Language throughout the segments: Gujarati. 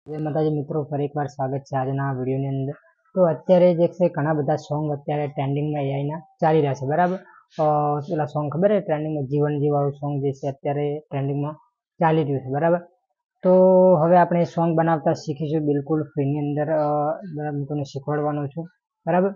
જય માતાજી મિત્રો, ફરી એકવાર સ્વાગત છે આજના વિડીયોની અંદર। તો અત્યારે જે છે ઘણા બધા સોંગ અત્યારે ટ્રેન્ડિંગમાં એઆઈના ચાલી રહ્યા છે, બરાબર। પેલા સોંગ ખબર છે ટ્રેન્ડિંગમાં, જીવન જીવાળું સોંગ જે છે અત્યારે ટ્રેન્ડિંગમાં ચાલી રહ્યું છે, બરાબર। તો હવે આપણે સોંગ બનાવતા શીખીશું બિલકુલ ફ્રીની અંદર, હું તમને શીખવાડવાનો છું, બરાબર।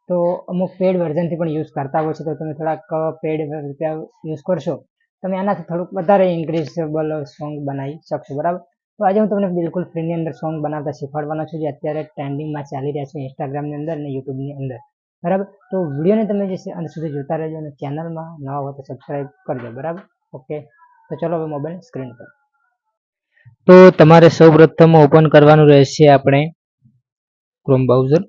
તો અમુક પેડ વર્ઝનથી પણ યુઝ કરતા હોય છે, તો તમે થોડાક પેડ રૂપિયા યુઝ કરશો તમે આનાથી થોડુંક વધારે ઇન્ક્રીઝેબલ સોંગ બનાવી શકશો, બરાબર। તો આજે હું તમને બિલકુલ ફ્રીની અંદર સોંગ બનાવતા શીખવાડવાનો છું, જે અત્યારે ટ્રેન્ડિંગમાં ચાલી રહ્યા છે ઇન્સ્ટાગ્રામની અંદર અને યુટ્યુબની અંદર, બરાબર। તો વિડીયોને તમે જે છે અંત સુધી જોતા રહેજો અને ચેનલમાં નવા હોય તો સબસ્ક્રાઈબ કરજો, બરાબર। ઓકે, તો ચલો હવે મોબાઈલ સ્ક્રીન પર। તો તમારે સૌપ્રથમ ઓપન કરવાનું રહેશે આપણે ક્રોમ બ્રાઉઝર।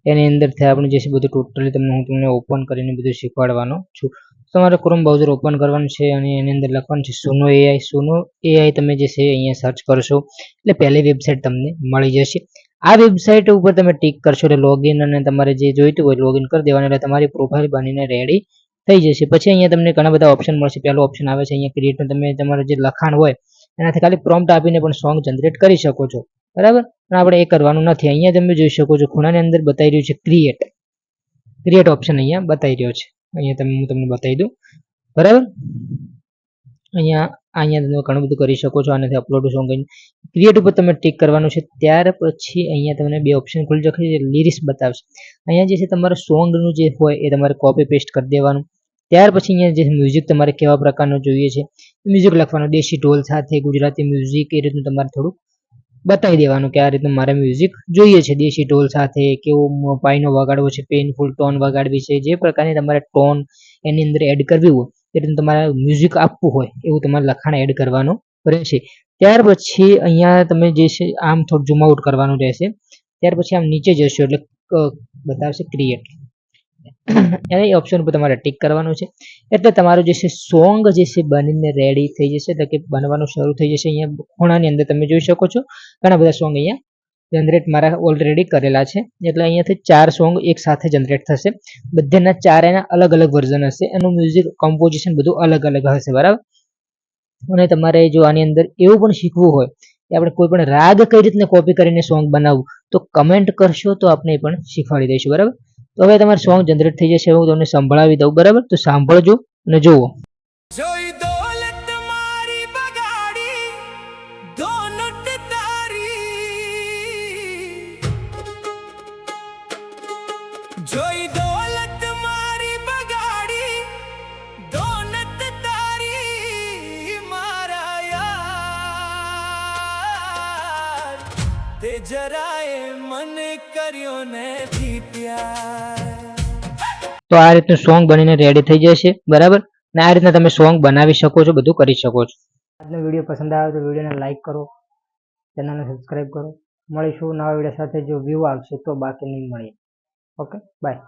એની અંદરથી આપણે જે છે બધું ટોટલી હું તમને ઓપન કરીને બધું શીખવાડવાનો છું। તમારે ક્રોમ બ્રાઉઝર ઓપન કરવાનું છે અને એની અંદર લખવાનું છે સુનો એઆઈ। સુનો એઆઈ તમે જે છે અહીંયા સર્ચ કરશો એટલે પહેલી વેબસાઇટ તમને મળી જશે। આ વેબસાઇટ ઉપર તમે ટિક કરશો એટલે લોગિન અને તમારે જે જોઈતું હોય લોગિન કરી દેવાનું એટલે તમારી પ્રોફાઇલ બનીને રેડી થઈ જશે। પછી અહીંયા તમને ઘણા બધા ઓપ્શન મળશે। પહેલો ઓપ્શન આવે છે અહીંયા ક્રિએટ, તમે તમારું જે લખાણ હોય એનાથી ખાલી પ્રોમ્પ્ટ આપીને પણ સોંગ જનરેટ કરી શકો છો, બરાબર। પણ આપણે એ કરવાનું નથી। અહીંયા તમે જોઈ શકો છો ખૂણાની અંદર બતાવી રહ્યું છે ક્રિએટ ઓપ્શન અહીંયા બતાવી રહ્યો છે। અહીંયા હું તમને બતાવી દઉં, બરાબર। અહીંયા તમે ઘણું બધું કરી શકો છો આનાથી અપલોડ સોંગ ક્રિએટ ઉપર તમે ટિક કરવાનું છે। ત્યાર પછી અહીંયા તમને બે ઓપ્શન ખુલી જશે, લિરિક્સ બતાવશે। અહીંયા જે છે તમારે સોંગનું જે હોય એ તમારે કોપી પેસ્ટ કરી દેવાનું। ત્યાર પછી અહીંયા જે મ્યુઝિક તમારે કેવા પ્રકારનું જોઈએ છે મ્યુઝિક લખવાનું, દેશી ઢોલ સાથે ગુજરાતી મ્યુઝિક એ રીતનું તમારે થોડુંક બતાવી દેવાનું કે આ રીતનું મારે મ્યુઝિક જોઈએ છે, દેશી ઢોલ સાથે કેવો પાઈનો વગાડવો છે, પેઇનફુલ ટોન વગાડવી છે, જે પ્રકારની તમારે ટોન એની અંદર એડ કરવી હોય એ રીતનું તમારે મ્યુઝિક આપવું હોય એવું તમારે લખાણ એડ કરવાનું રહેશે। ત્યાર પછી અહીંયા તમે જે છે આમ થોડું ઝૂમ આઉટ કરવાનું રહેશે। ત્યાર પછી આમ નીચે જશો એટલે બતાવશે ક્રિએટ, એ ઓપ્શન ઉપર તમારે ટિક કરવાનું છે એટલે તમારું જે છે સોંગ જે છે બનીને રેડી થઈ જશે, એટલે કે બનવાનું શરૂ થઈ જશે। અહીંયા ખૂણાની અંદર તમે જોઈ શકો છો ઘણા બધા સોંગ અહીંયા જનરેટ મારા ઓલરેડી કરેલા છે, એટલે અહીંયાથી 4 સોંગ એક સાથે જનરેટ થશે। બધાના 4 એના અલગ અલગ વર્ઝન હશે, એનું મ્યુઝિક કમ્પોઝિશન બધું અલગ અલગ હશે, બરાબર। અને તમારે જો આની અંદર એવું પણ શીખવું હોય કે આપણે કોઈ પણ રાગ કઈ રીતને કોપી કરીને સોંગ બનાવવું તો કમેન્ટ કરશો તો આપણે પણ શીખવાડી દઈશું, બરાબર। તો હવે તમારું સોંગ જનરેટ થઈ જશે, હું તમને સંભળાવી દઉં, બરાબર। તો સાંભળજો અને જુઓ। જોઈ દોલત મારી બગાડી, દોલત તારી મારા યાર, તે જરાય મને કર્યો નથી પ્યાર। તો આ રીતનું સોંગ બનીને રેડી થઈ જશે, બરાબર। અને આ રીતના તમે સોંગ બનાવી શકો છો, બધું કરી શકો છો। આજનો વિડીયો પસંદ આવ્યો તો વિડીયોને લાઈક કરો, ચેનલને સબસ્ક્રાઈબ કરો। મળીશું નવા વિડીયો સાથે। જો વ્યૂ આવશે તો બાકી નહીં મળીએ। Okay, by.